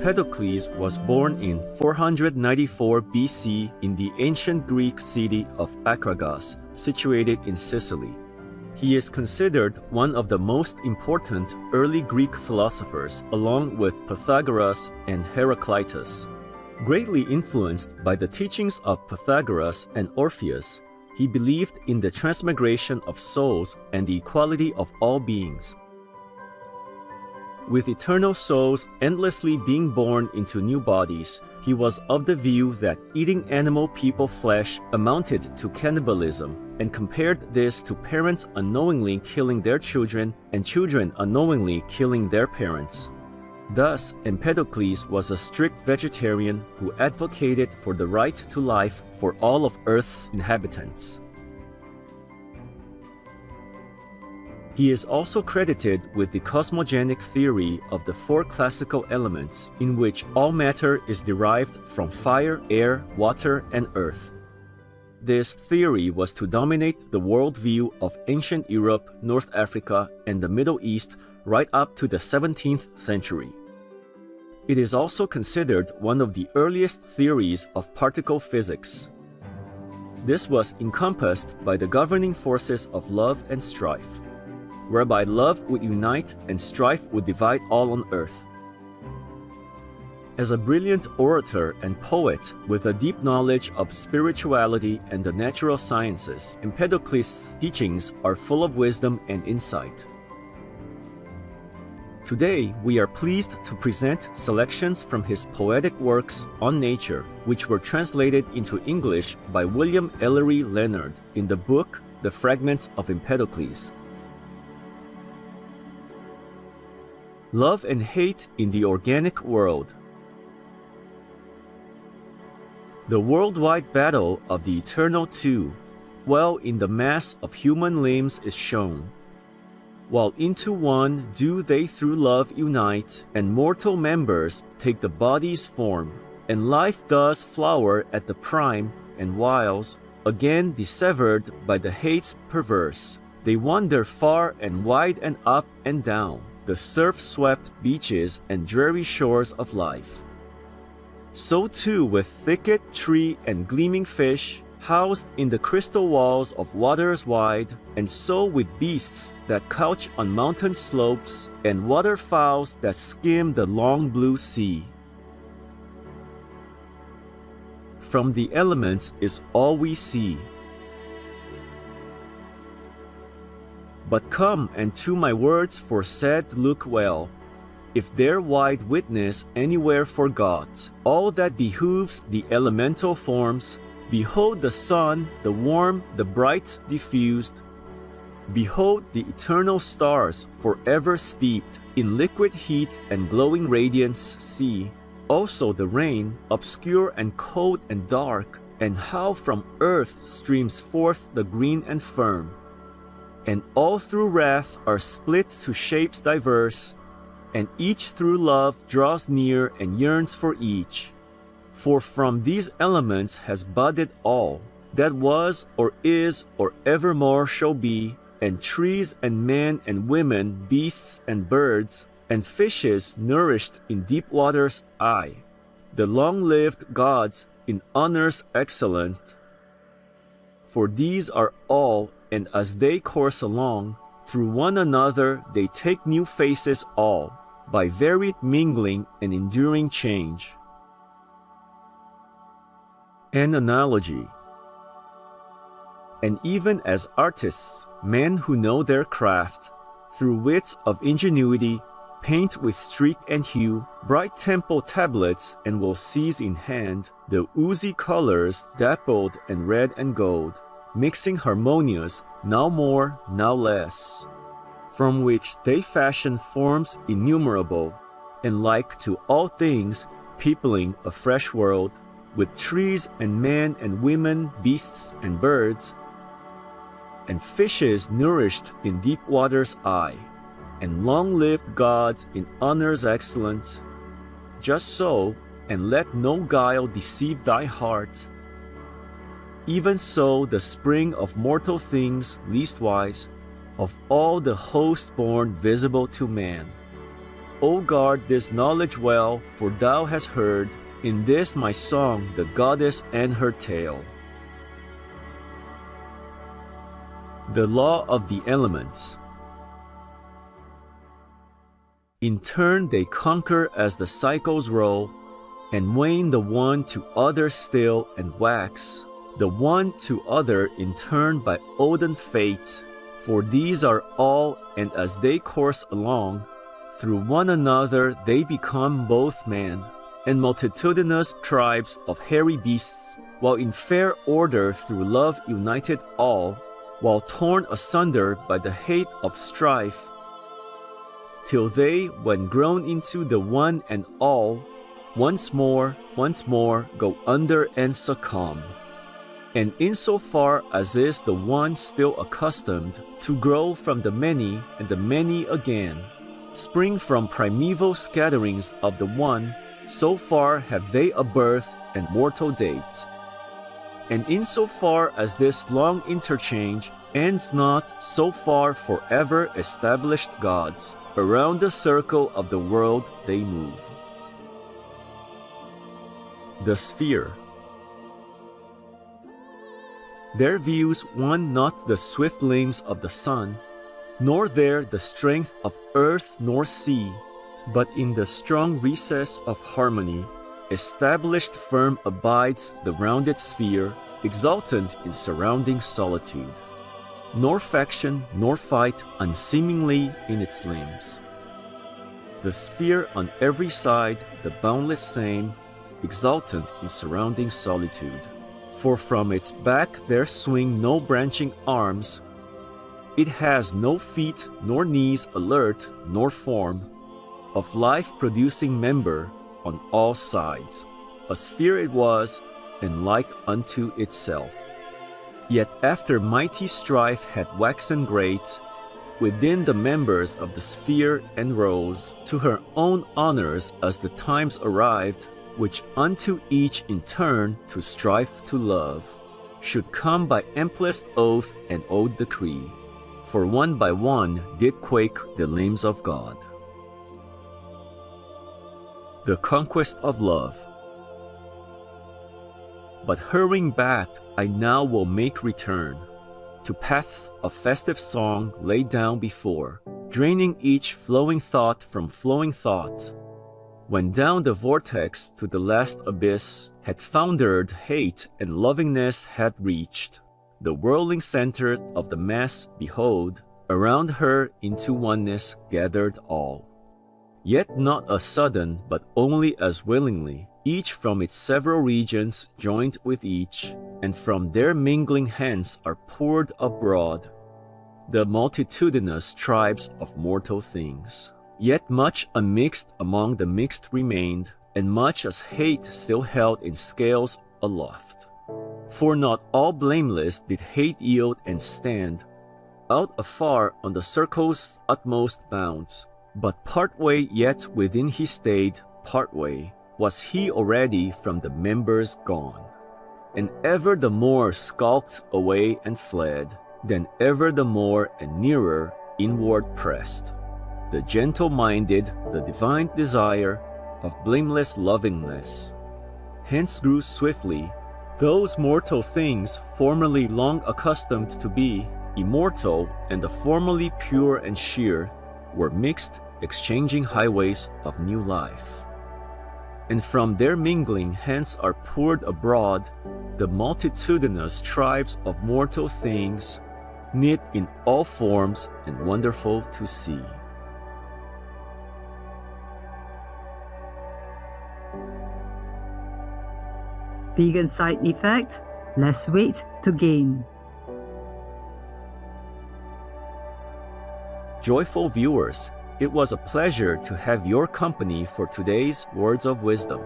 Empedocles was born in 494 BC in the ancient Greek city of Akragas, situated in Sicily. He is considered one of the most important early Greek philosophers, along with Pythagoras and Heraclitus. Greatly influenced by the teachings of Pythagoras and Orpheus, he believed in the transmigration of souls and the equality of all beings. With eternal souls endlessly being born into new bodies, he was of the view that eating animal people flesh amounted to cannibalism, and compared this to parents unknowingly killing their children and children unknowingly killing their parents. Thus, Empedocles was a strict vegetarian who advocated for the right to life for all of Earth's inhabitants. He is also credited with the cosmogenic theory of the four classical elements, in which all matter is derived from fire, air, water, and earth. This theory was to dominate the worldview of ancient Europe, North Africa, and the Middle East right up to the 17th century. It is also considered one of the earliest theories of particle physics. This was encompassed by the governing forces of love and strife, whereby love would unite and strife would divide all on earth. As a brilliant orator and poet with a deep knowledge of spirituality and the natural sciences, Empedocles' teachings are full of wisdom and insight. Today, we are pleased to present selections from his poetic works on nature, which were translated into English by William Ellery Leonard in the book The Fragments of Empedocles. Love and Hate in the Organic World. The worldwide battle of the eternal two, well in the mass of human limbs is shown. While into one do they through love unite, and mortal members take the body's form, and life does flower at the prime, and whiles, again dissevered by the hates perverse, they wander far and wide and up and down the surf-swept beaches and dreary shores of life. So too with thicket, tree, and gleaming fish, housed in the crystal walls of waters wide, and so with beasts that couch on mountain slopes, and waterfowls that skim the long blue sea. From the elements is all we see. But come and to my words foresaid look well, if their wide witness anywhere forgot all that behooves the elemental forms, behold the sun, the warm, the bright diffused. Behold the eternal stars forever steeped in liquid heat and glowing radiance see. Also the rain, obscure and cold and dark, and how from earth streams forth the green and firm. And all through wrath are split to shapes diverse, and each through love draws near and yearns for each. For from these elements has budded all that was or is or evermore shall be, and trees and men and women, beasts and birds, and fishes nourished in deep waters, aye, the long-lived gods in honors excellent. For these are all, and as they course along, through one another they take new faces all, by varied mingling and enduring change. An analogy. And even as artists, men who know their craft, through wits of ingenuity, paint with streak and hue bright temple tablets, and will seize in hand the oozy colors dappled and red and gold, mixing harmonious, now more, now less, from which they fashion forms innumerable, and like to all things peopling a fresh world, with trees and men and women, beasts and birds, and fishes nourished in deep waters, aye, and long-lived gods in honors excellent. Just so, and let no guile deceive thy heart. Even so the spring of mortal things leastwise, of all the host born visible to man. O guard this knowledge well, for thou hast heard in this my song the goddess and her tale. The law of the elements. In turn they conquer as the cycles roll, and wane the one to other still and wax, the one to other in turn by olden fate. For these are all, and as they course along, through one another they become both man, and multitudinous tribes of hairy beasts, while in fair order through love united all, while torn asunder by the hate of strife, till they, when grown into the one and all, once more go under and succumb. And insofar as is the one still accustomed to grow from the many and the many again, spring from primeval scatterings of the one, so far have they a birth and mortal date. And insofar as this long interchange ends not, so far forever established gods, around the circle of the world they move. The sphere. There views one not the swift limbs of the sun, nor there the strength of earth nor sea, but in the strong recess of harmony, established firm abides the rounded sphere, exultant in surrounding solitude. Nor faction nor fight unseemingly in its limbs. The sphere on every side the boundless same, exultant in surrounding solitude. For from its back there swing no branching arms, it has no feet nor knees alert nor form, of life-producing member on all sides. A sphere it was, and like unto itself. Yet after mighty strife had waxen great, within the members of the sphere and rose to her own honors as the times arrived, which unto each in turn to strive to love, should come by amplest oath and old decree, for one by one did quake the limbs of God. The conquest of love. But hurrying back, I now will make return to paths of festive song laid down before, draining each flowing thought from flowing thought. When down the vortex to the last abyss had foundered hate and lovingness had reached, the whirling center of the mass, behold, around her into oneness gathered all. Yet not as sudden, but only as willingly, each from its several regions joined with each, and from their mingling hence are poured abroad the multitudinous tribes of mortal things. Yet much unmixed among the mixed remained, and much as hate still held in scales aloft. For not all blameless did hate yield and stand out afar on the circle's utmost bounds, but partway yet within he stayed, partway was he already from the members gone, and ever the more skulked away and fled, then ever the more and nearer inward pressed. The gentle-minded, the divine desire of blameless lovingness. Hence grew swiftly those mortal things formerly long accustomed to be immortal, and the formerly pure and sheer were mixed, exchanging highways of new life. And from their mingling hence are poured abroad the multitudinous tribes of mortal things, knit in all forms and wonderful to see. Vegan side effect: less weight to gain. Joyful viewers, it was a pleasure to have your company for today's Words of Wisdom.